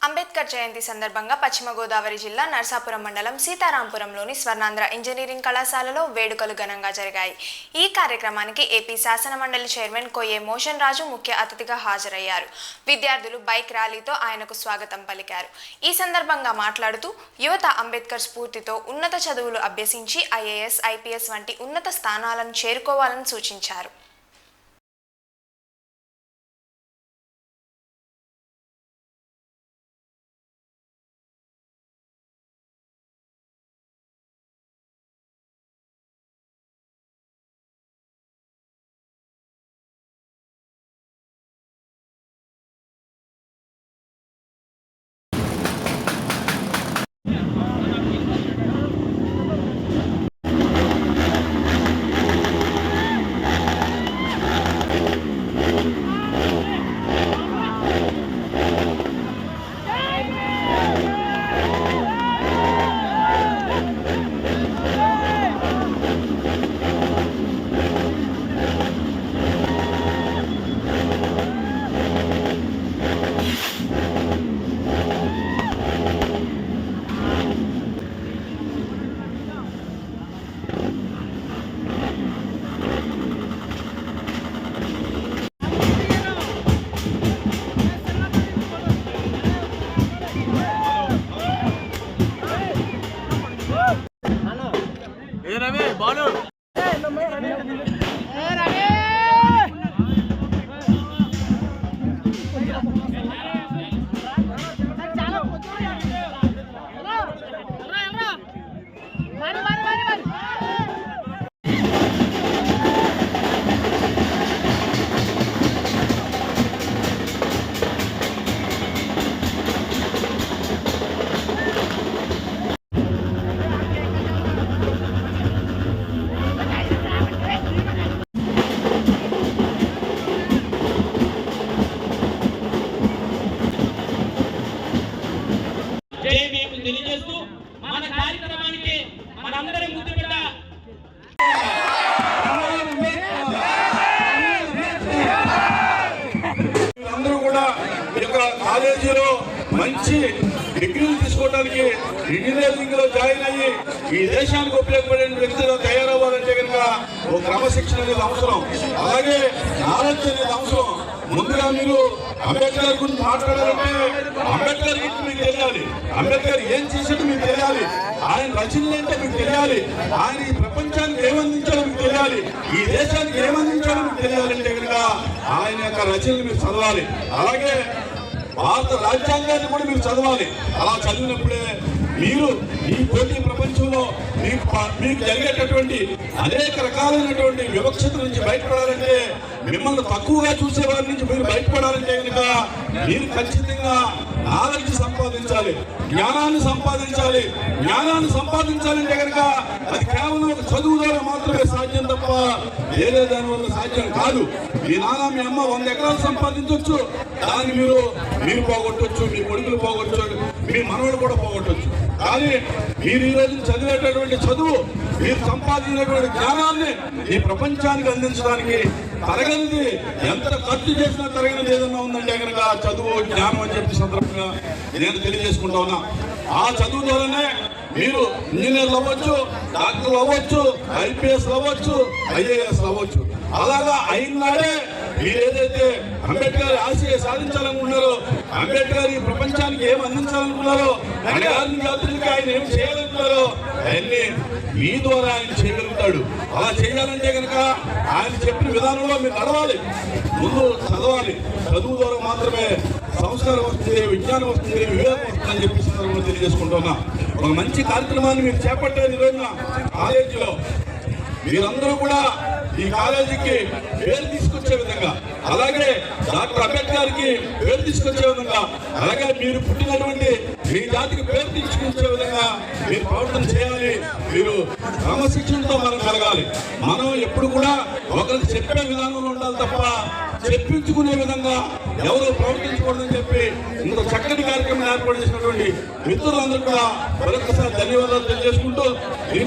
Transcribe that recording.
అంబేద్కర్ జయంతి సందర్భంగా పశ్చిమ గోదావరి జిల్లా నర్సాపురం మండలం సీతారాంపురంలోని స్వర్ణాంధ్ర ఇంజనీరింగ్ కళాశాలలో వేడుకలు ఘనంగా జరిగాయి. ఈ కార్యక్రమానికి ఏపీ శాసన మండలి చైర్మన్ కొయ్యే మోషన్ రాజు ముఖ్య అతిథిగా హాజరయ్యారు. విద్యార్థులు బైక్ ర్యాలీతో ఆయనకు స్వాగతం పలికారు. ఈ సందర్భంగా మాట్లాడుతూ యువత అంబేద్కర్ స్ఫూర్తితో ఉన్నత చదువులు అభ్యసించి ఐఏఎస్, ఐపీఎస్ వంటి ఉన్నత స్థానాలను చేరుకోవాలని సూచించారు. తెలియజేస్తూ మన కార్యక్రమానికి మనందరి ముద్దు బిడ్డ అందరూ కూడా ఈ యొక్క కాలేజీలో మంచి డిగ్రీలు తీసుకోవడానికి ఇంజనీరింగ్ లో జాయిన్ అయ్యి ఈ దేశానికి ఉపయోగపడే వ్యక్తిగా తయారవ్వాలంటే కనుక ఒక క్రమశిక్షణ అనేది అవసరం. అలాగే నాలెడ్జ్ అనేది అవసరం. ముందుగా మీరు అంబేద్కర్ గురించి మాట్లాడాలంటే అంబేద్కర్ గురించి మీకు తెలియాలి. అంబేద్కర్ ఏం చేసాడో మీకు తెలియాలి. ఆయన రచనలు అంటే మీకు తెలియాలి. ఆయన ఈ ప్రపంచానికి ఏమందించాలో మీకు తెలియాలి. ఈ దేశానికి ఏమందించాలో మీకు తెలియాలంటే కనుక ఆయన యొక్క రచనలు మీరు చదవాలి. అలాగే భారత రాజ్యాంగాన్ని కూడా మీరు చదవాలి. అలా చదివినప్పుడే మీరు ఈ పోటీ ప్రపంచంలో మీకు జరిగేటటువంటి అనేక రకాలైనటువంటి వివక్షత నుంచి బయటపడాలంటే, మిమ్మల్ని తక్కువగా చూసే వారి నుంచి మీరు బయటపడాలంటే కనుక మీరు ఖచ్చితంగా నాలెడ్జ్ సంపాదించాలి, జ్ఞానాన్ని సంపాదించాలి. జ్ఞానాన్ని సంపాదించాలంటే కనుక అది కేవలం ఒక చదువు ద్వారా మాత్రమే సాధ్యం తప్ప వేరే దాని వల్ల సాధ్యం కాదు. మీ నాన్న మీ అమ్మ 100 ఎకరాలు సంపాదించవచ్చు, దాన్ని మీరు పోగొట్టవచ్చు, మీ కొడుకులు పోగొట్టచ్చు, మీ మనవడు కూడా పోగొట్టవచ్చు. కానీ మీరు ఈ రోజు చదివేటటువంటి చదువు, మీరు సంపాదించినటువంటి జ్ఞానాన్ని ఈ ప్రపంచానికి అందించడానికి తరగనిది, ఎంత ఖర్చు చేసినా తరగనిది ఏదన్నా ఉందంటే కనుక చదువు, జ్ఞానం అని చెప్పి సందర్భంగా నేను తెలియజేసుకుంటా ఉన్నా. ఆ చదువు ద్వారానే మీరు ఇంజనీర్లు అవ్వచ్చు, డాక్టర్లు అవ్వచ్చు, ఐపీఎస్ అవ్వచ్చు, ఐఏఎస్ అవ్వచ్చు. అలాగా అయినాడే మీరు ఏదైతే అంబేద్కర్ ఆశయ సాధించాలనుకున్నారో, అంబేద్కర్ ఈ ప్రపంచానికి ఏం అందించాలనుకున్నారో, జాతులకి ఆయన ఏం చేయాలనుకున్నారో అవన్నీ మీ ద్వారా ఆయన చేయగలుగుతాడు. అలా చేయాలంటే కనుక ఆయన చెప్పిన విధానంలో మీరు నడవాలి, ముందు చదవాలి. చదువు ద్వారా మాత్రమే సంస్కారం వస్తుంది, విజ్ఞానం వస్తుంది, వివేకం వస్తుందని చెప్పి సందర్భంగా తెలియజేసుకుంటున్నా. ఒక మంచి కార్యక్రమాన్ని మీరు చేపట్టారు ఈ రోజున కాలేజీలో. మీరందరూ కూడా ఈ కాలేజీకి పేరు తీసుకొచ్చే విధంగా, అలాగే డాక్టర్ అంబేద్కర్ కి పేరు తీసుకొచ్చే విధంగా, అలాగే మీరు పుట్టినటువంటి మీ జాతికి పేరు తీసుకొచ్చే విధంగా మీరు ప్రవర్తన చేయాలి. మీరు క్రమశిక్షణతో మనం కలగాలి. మనం ఎప్పుడు కూడా ఒకరికి చెప్పే విధానంలో ఉండాలి తప్ప చెప్పించుకునే విధంగా ఎవరు ప్రవర్తించకూడదని చెప్పి ఇంత చక్కటి కార్యక్రమం ఏర్పాటు చేసినటువంటి మిత్రులందరూ కూడా మరొకసారి ధన్యవాదాలు తెలియజేసుకుంటూ